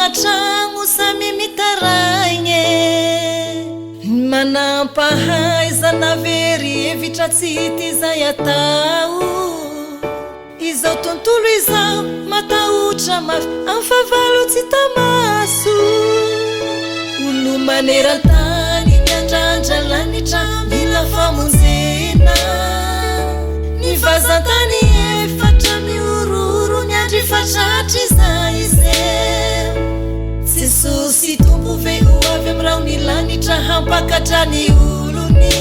tokantragno samy mitaraigny manampahaizana very evitra tsy ty zay atao izao tontolo izao matahotra mafy amin'ny favalo tsy tamaso olo maneran-tany miandrandra lanitra mila famonjena ny vazan-tany efatra miororo ny andry fatratry zay ze Jesosy tompo ve ho avy am'rao ny lanitra hampakatra ny olony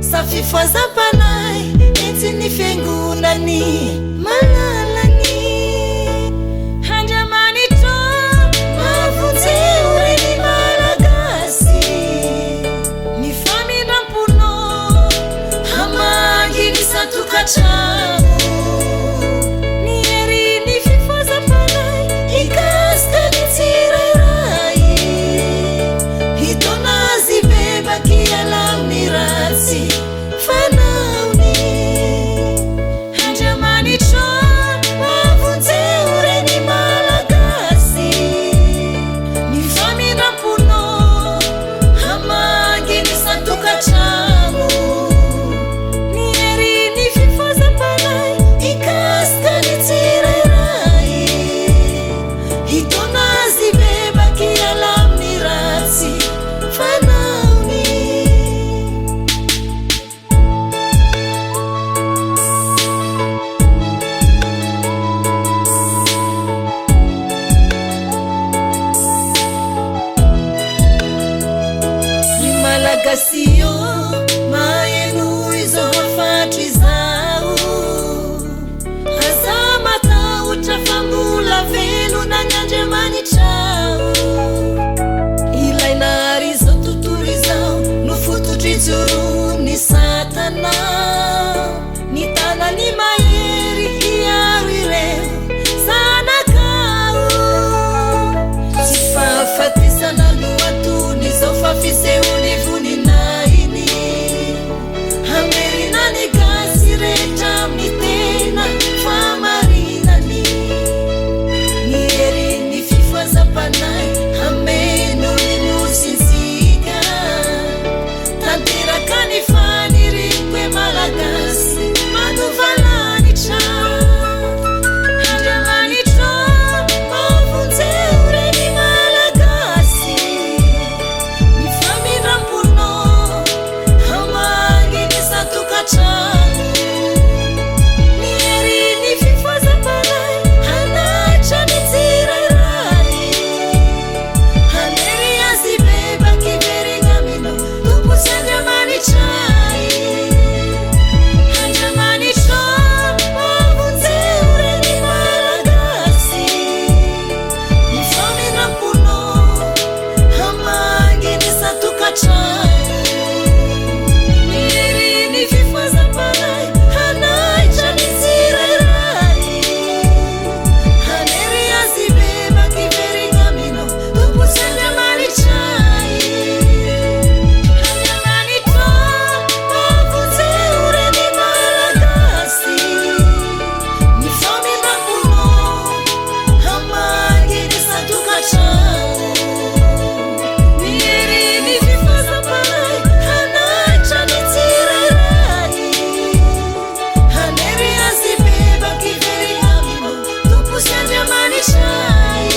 sa fifazam-panay etsy ny fiangonany malalany handriamanitro mavonjeo reny malagasy ny famindram-pono hamangy ny satokatrano ny hery ny fifazam-panay ikasika ny tsirairay hitonazy bebaky alamny ratsy fanaony handriamanitro mavonjeo reny malagasy ny famindram-pono hamangy ny satokatrano ny hery ny fifazam-panay ikasika ny tsirairay hitonazy bebaky alamny ratsy fanaony ny malagasy io maheno izao hafatry izao aza matahotra famola velona ny andriamanitrao ilaina ary izao tontolo izao no fototry joro ny satana ny tanany mahery hiaro ireo zanakao tsy fahafatesana lohatony izao fa fisehony voninainy hamerina ny gasy rehetra amin'ny tena famarinany ny hery ny fifazam-panay hameno ny nosintsika tanteraka ny fanirinkwe malagasy manovalanitra handriamanitro mavonjeo reny malagasy ny famindram-pono hamangy ny satokatrano ny hery ny fifazam-panay hanaitra ny tsirairay hanery azy bebaky verigna amino tompo sy andriamanitray handriamanitro mavonjeo reny malagasy ny famindram-pono hamangy ny satokatrano ny hery ny fifazam-panay hanaitra ny tsirairay hanery azy bebaky verigna amino tompo sy andriamanitray handriamanitro mavonjeo reny malagasy ny famindram-pono hamangy ny satokatrano ny hery ny fifazam-panay hanaitra ny tsirairay hanery azy bebaky verigna amino tompo sy andriamanitray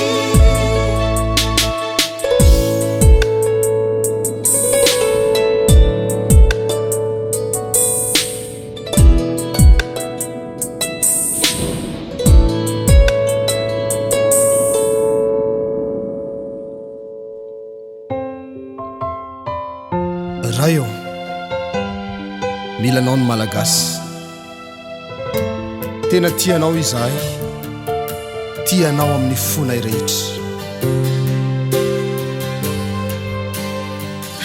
raio milanao ny malagasy tena tianao izahay tianao amin'ny fonay rehetra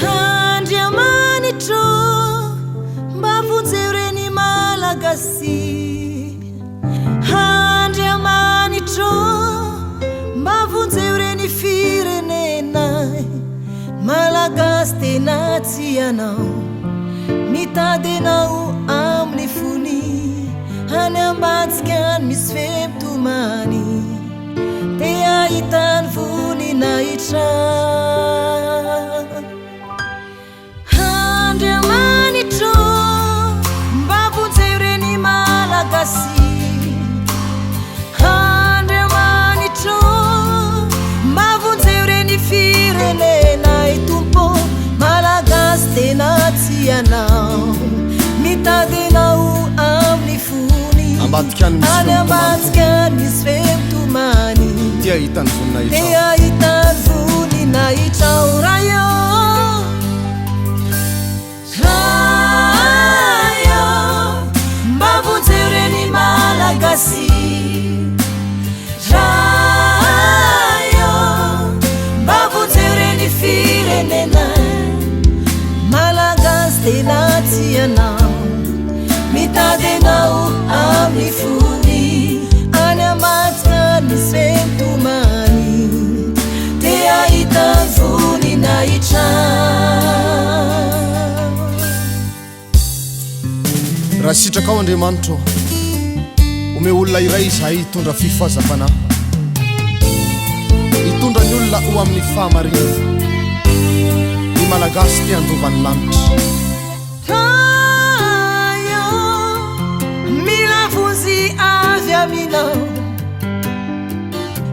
handriamanitro mavonjeo reny malagasy handriamanitro mavonjeo reny firenenay malagasy tena tianao mitady anao amin'ny fony any ambatsika misy femtomany tea ahitany voninahitra. Andriamanitro mba vonjeo reny malagasy. Andriamanitro mba vonjeo reny firenenay tompo. Malagasy tena tsy anao, mitady anao amin'ny fony. Any ambadika misy femtomany, ty ahitany voninahitra. Te ahitany voninahitra rayo. Rayo mba vonjeo reny malagasy. Rayo mba vonjeo reny firenenay. Malagasy tena tsy anao, mitady anao amin'ny fony. Any ambadika misy femtomany, te ahitany voninahitra. Raha sitraka ao Andriamanitro, ome olona iray izahay hitondra fifazapana, hitondra ny olona ho amin'ny fahamarina. Ny malagasy te andovany lanitra. Rayo mila vonzy avy aminao,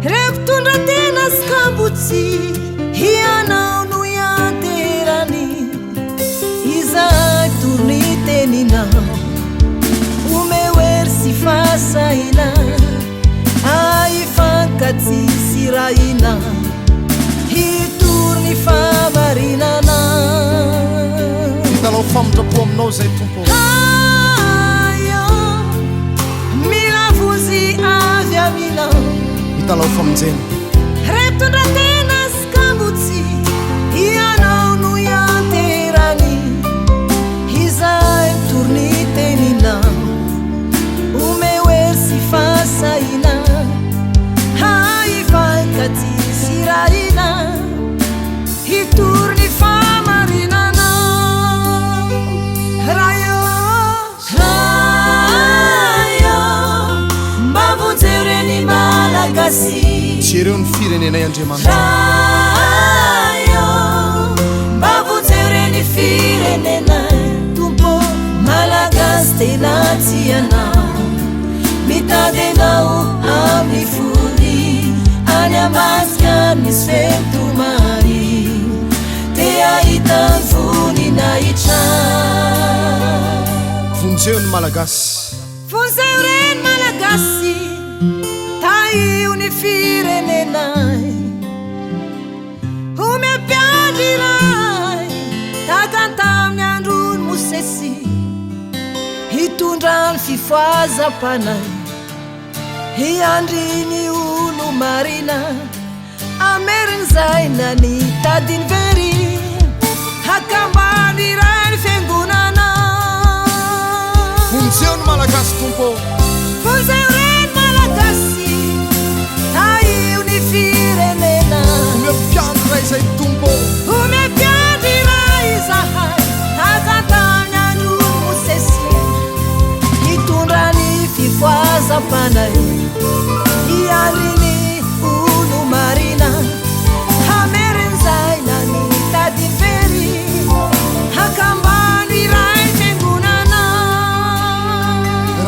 repitondra tena skambotsy hianao no ianterany. Izahay torny teninao, omehery sy fasahina, ahifankatsisy rahina, hitorny famarinana. Hitanao famindrapo aminao zay tompo. Rayo mila vonzy avy aminao, hitanao famonjena. repitondra tena skambotsy hianao no ianterany. Izahay torny teninao, omehery sy fasahina, ahifankatsisy rahina, hitorny famarinana. Rayo rayo mba vonjeo reny malagasy. Jereo ny firenenay Andriamanitra. Rayo mba vonjeo reny firenenay tompo. Malagasy tena tsy anao, mitady anao amin'ny fony. Any ambadika misy femtomany, te ahitany voninahitra. Vonjeo ny malagasy. Vonjeo reny malagasy, taio ny firenenay. Omempiandry iray takantamin'ny androny mosesy, hitondra ny fifoazam-panay, hiandry ny olo marina. Amerin'izay na nitadiny very, hakambany iray ny fiangonana. Vonjeo ny malagasy tompo. Vonjeo reny malagasy, taio ny firenena. Omempiandry iray zay tompo. Omempiandry iray izahay takantamin'ny androny mosesy, hitondra ny fifoazam-panay, hiandry ny olo marina. Amerin'izay na nitadiny very, hakambany iray ny fiangonana.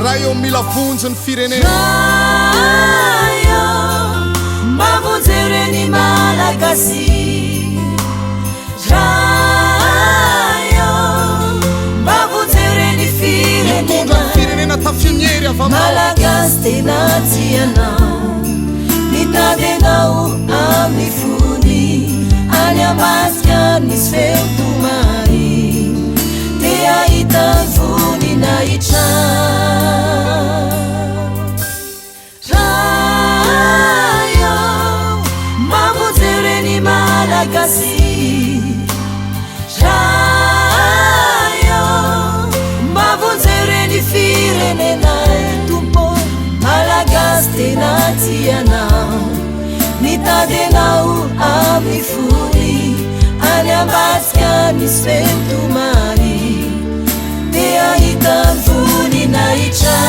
Rayo mila vonjy ny firenena. Rayo mba vonjeo reny malagasy. Rayo mba vonjeo reny Hitondra ny firenena tafioniery avy aminao. Malagasy tena tsy anao, mitady anao amin'ny fony. Any ambadika misy femtomany, te ahitany voninahitra. Rayo mba vonjeo reny malagasy. Rayo mba vonjeo reny firenenay tompo. Malagasy tena tsy anao, mitady anao amin'ny fony. Any ambadika misy femtomany, te ahitany voninahitra.